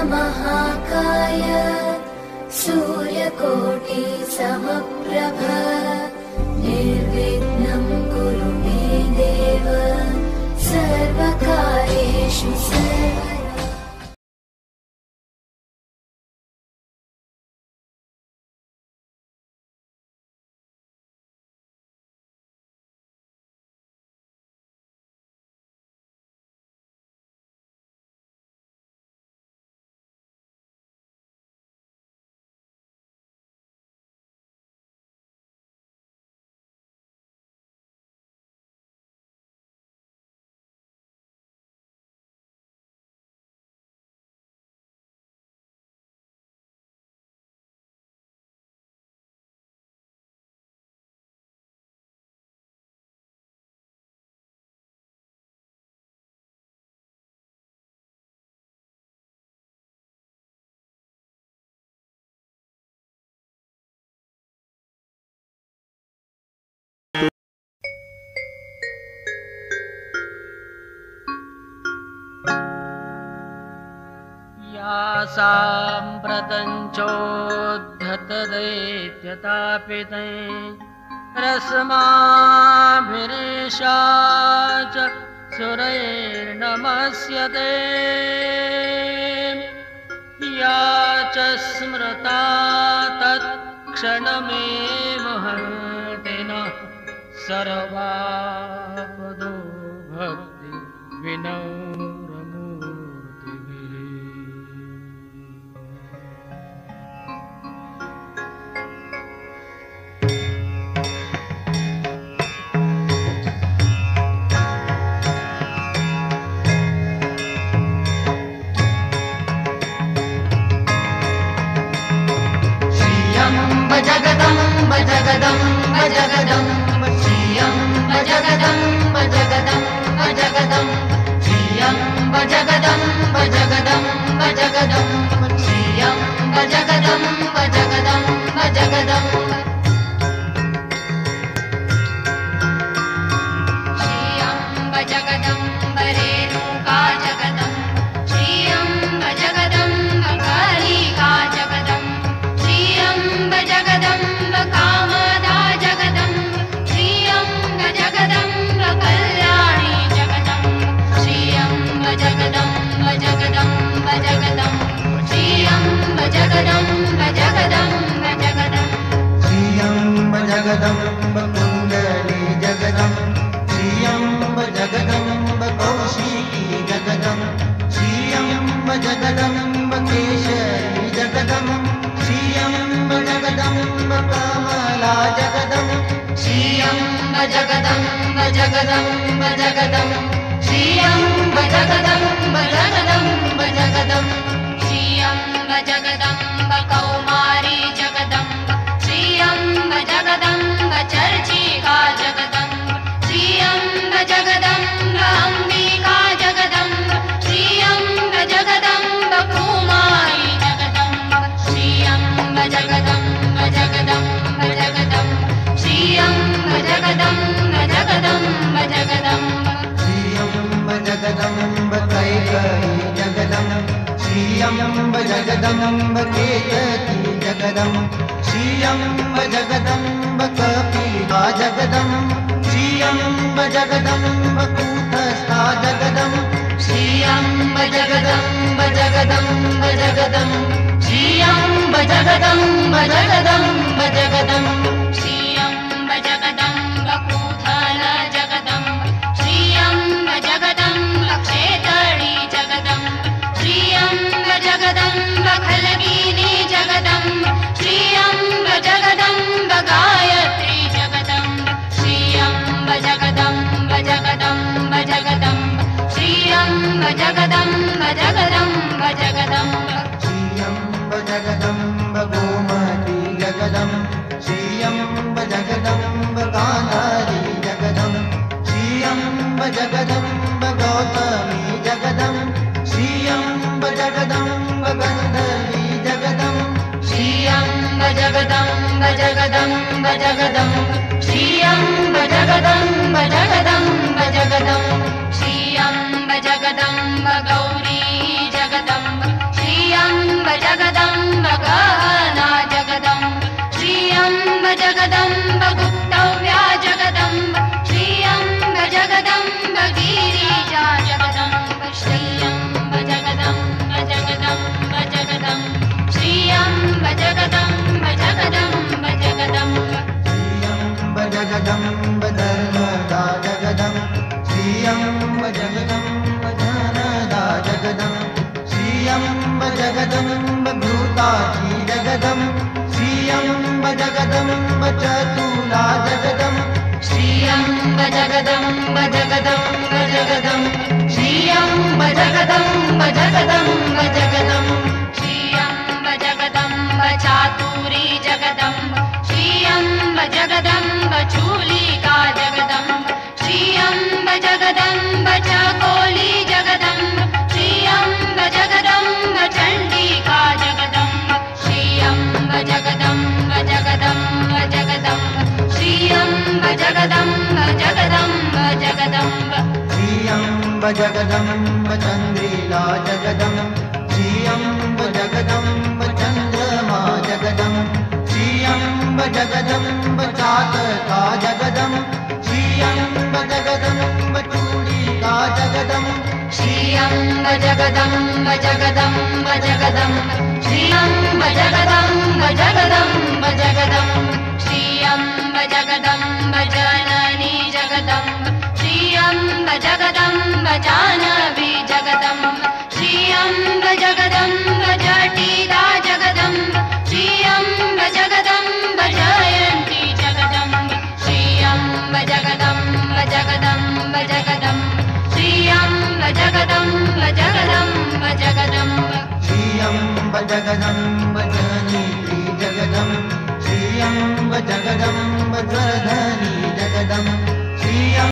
महाकाय सूर्यकोटि समप्रभ निर्विघ्नं कुरु मे देव सर्वकार्येषु सर्वदा। साम्प्रतञ्चोद्धतदैत्यतापिते रस्माभिरेषा च सुरैर्नमस्यते या च स्मृता तत्क्षणमेव हन्ति नः सर्वापदो भक्ति विनम्रमूर्तिभिः। जगदम्ब जगदम्ब जगदम्ब श्रीयम्ब जगदम्ब जगदम्ब जगदम्ब श्रीयम्ब जगदम्ब जगदम्ब जगदम्ब श्रीयम्ब जगदम्ब जगदम्ब जगदम्ब श्रीयम्ब जगदम्ब रेणुका जगदम्ब श्रीयम्ब जगदम्ब कालिका जगदम्ब श्रीयम्ब जगदम्ब कामदा जगदम्ब श्रीयम्ब जगदम्ब कल्याणी जगदम्ब श्रीयम्ब जगदम्ब जगदम्ब जगदम्ब श्रीयम्ब जगदम्ब जगदम्ब जगदम्ब श्रीयम्ब जगदम्ब कुण्डली जगदम्ब श्रीयम्ब जगदम्ब कौशिकी जगदम्ब श्रीयम्ब जगदम्ब केशरी जगदम्ब श्रीयम्ब जगदम्ब कमला जगदम्ब श्रीयम्ब जगदम्ब जगदम्ब जगदम्ब श्रीयम्ब जगदम्ब जगदम्ब जगदम्ब श्रीयम्ब जगदम्ब कौमारी जगदम्ब श्रीयम्ब जगदम्ब चर्चिका जगदम्ब श्रीयम्ब जगदम्ब अम्बिका जगदम्ब श्रीयम्ब जगदम्ब कुमारी जगदम्ब श्रीयम्ब जगदम्ब जगदम्ब जगदम्ब श्रीयम्ब जगदम्ब जगदम्ब जगदम्ब श्रीयम्ब जगदम्ब कैकयी जगदम्ब श्रीयम्ब जगदम्ब केतकी जगदम्ब श्रीयम्ब जगदम्ब कपिला जगदम्ब श्रीयम्ब जगदम्ब कूटस्था जगदम्ब श्रीयम्ब जगदम्ब जगदम्ब जगदम्ब श्रीयम्ब जगदम्ब जगदम्ब जगदम्ब श्रीयम्ब जगदम्ब कूथल जगदम्ब श्रीयम्ब जगदम्ब क्षेतरी जगदम्ब श्रीयम्ब जगदम्ब खलगीनी जगदम्ब श्रीयम्ब जगदम्ब गायत्री जगदम्ब श्रीयम्ब जगदम्ब जगदम्ब जगदम्ब श्रीयम्ब जगदम्ब जगदम्ब जगदम्ब श्रीयम्ब जगदम्ब गोमती जगदम्ब श्रीयम्ब जगदम्ब गान्धारी जगदम्ब श्रीयम्ब जगदम्ब गौतमी जगदम्ब श्रीयम्ब जगदम्ब गन्धर्वी जगदम्ब श्रीयम्ब जगदम्ब जगदम्ब जगदम्ब श्रीयम्ब जगदम्ब जगदम्ब जगदम्ब श्रीयम्ब जगदम्ब गौरी जगदम्ब जगदम् श्रियम्ब जगदम्ब चतुला जगदम् श्रियम्ब जगदम्ब जगदम्ब जगदम् श्रियम्ब जगदम्ब जगदम्ब जगदम् श्रियम्ब जगदम्ब चातुरी जगदम्ब श्रियम्ब जगदम्ब चूलिका जगदम्ब श्रियम्ब जगदम्ब चकोली जगदम्ब श्रियम्ब जगदम्ब चण्डिका जगदम्ब श्रियम्ब जगदम्ब जगदम्ब जगदम्ब श्रियम्ब जगदम्ब जगदम्ब जगदम्ब श्रियम्ब जगदम्ब चन्द्रिला जगदम् श्रियम्ब जगदम्ब चन्द्रमा जगदम् श्रियम्ब जगदम्ब चातका जगदम् श्रियम्ब जगदम्ब चूडिका जगदम् श्रियम्ब जगदम्ब जगदम्ब जगदम् श्रियम्ब जगदम्ब जगदम्ब जगदम् श्रियम्ब जगदम्ब जननी जगदम्ब श्रियम्ब जगदम्ब जानवी जगदम्ब श्रियम्ब जगदम्ब जटिला जगदम्ब श्रियम्ब जगदम्ब जयन्ती जगदम्ब श्रियम्ब जगदम्ब जगदम्ब जगदम्ब श्रियम्ब जगदम्ब जगदम्ब जगदम्ब श्रियम्ब जगदम्ब जननी जगदम् श्रियम्ब जगदम्ब धनी जगदम् श्रियम्